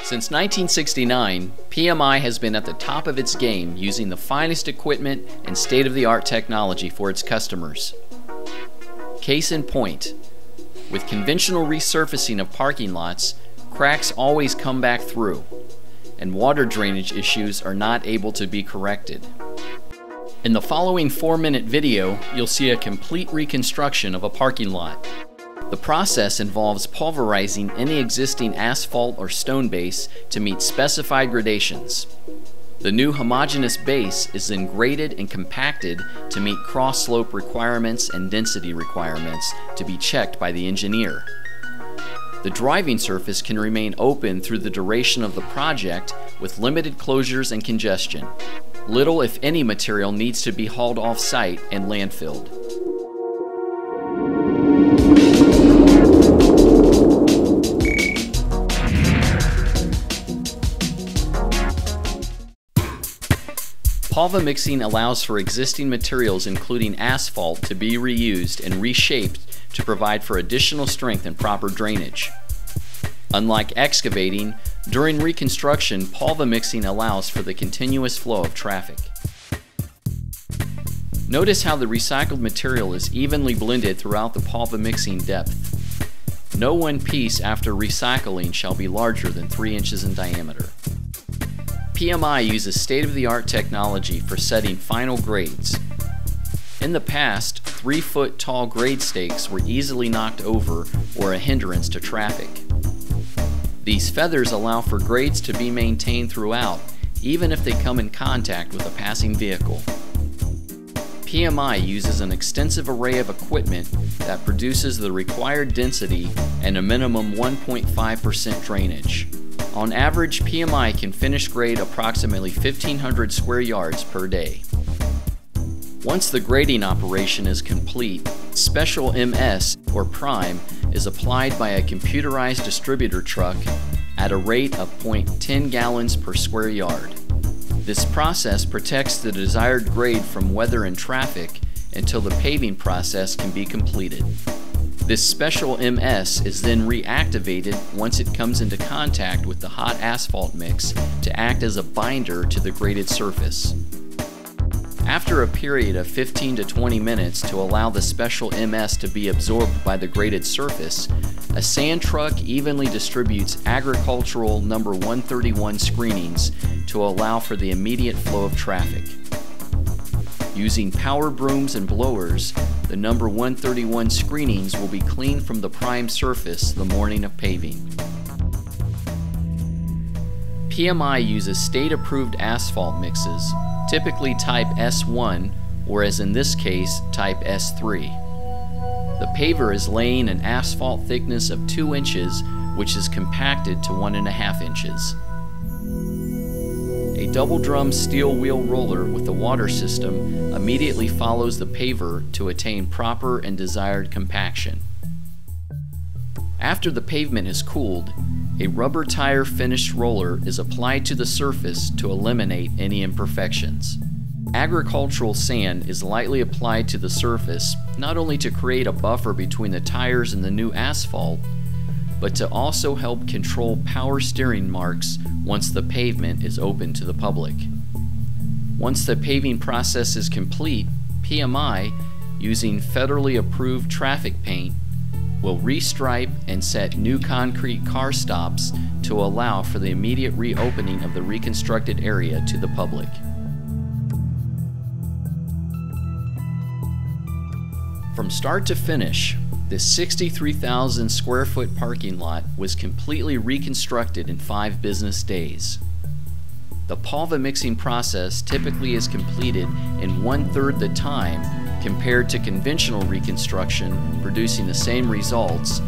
Since 1969, PMI has been at the top of its game using the finest equipment and state-of-the-art technology for its customers. Case in point, with conventional resurfacing of parking lots, cracks always come back through, and water drainage issues are not able to be corrected. In the following 4-minute video, you'll see a complete reconstruction of a parking lot. The process involves pulverizing any existing asphalt or stone base to meet specified gradations. The new homogeneous base is then graded and compacted to meet cross-slope requirements and density requirements to be checked by the engineer. The driving surface can remain open through the duration of the project with limited closures and congestion. Little, if any, material needs to be hauled off-site and landfilled. Pavement mixing allows for existing materials including asphalt to be reused and reshaped to provide for additional strength and proper drainage. Unlike excavating, during reconstruction, pavement mixing allows for the continuous flow of traffic. Notice how the recycled material is evenly blended throughout the pavement mixing depth. No one piece after recycling shall be larger than 3 inches in diameter. PMI uses state-of-the-art technology for setting final grades. In the past, 3-foot tall grade stakes were easily knocked over or a hindrance to traffic. These feathers allow for grades to be maintained throughout, even if they come in contact with a passing vehicle. PMI uses an extensive array of equipment that produces the required density and a minimum 1.5% drainage. On average, PMI can finish grade approximately 1,500 square yards per day. Once the grading operation is complete, special MS or prime is applied by a computerized distributor truck at a rate of 0.10 gallons per square yard. This process protects the desired grade from weather and traffic until the paving process can be completed. This special MS is then reactivated once it comes into contact with the hot asphalt mix to act as a binder to the graded surface. After a period of 15 to 20 minutes to allow the special MS to be absorbed by the graded surface, a sand truck evenly distributes agricultural number 131 screenings to allow for the immediate flow of traffic. Using power brooms and blowers, the number 131 screenings will be cleaned from the prime surface the morning of paving. PMI uses state-approved asphalt mixes, typically type S1 or, as in this case, type S3. The paver is laying an asphalt thickness of 2 inches, which is compacted to 1.5 inches. A double drum steel wheel roller with a water system immediately follows the paver to attain proper and desired compaction. After the pavement is cooled, a rubber tire finished roller is applied to the surface to eliminate any imperfections. Agricultural sand is lightly applied to the surface not only to create a buffer between the tires and the new asphalt, but to also help control power steering marks once the pavement is open to the public. Once the paving process is complete, PMI, using federally approved traffic paint, will restripe and set new concrete car stops to allow for the immediate reopening of the reconstructed area to the public. From start to finish, this 63,000 square foot parking lot was completely reconstructed in 5 business days. The pavement mixing process typically is completed in 1/3 the time compared to conventional reconstruction producing the same results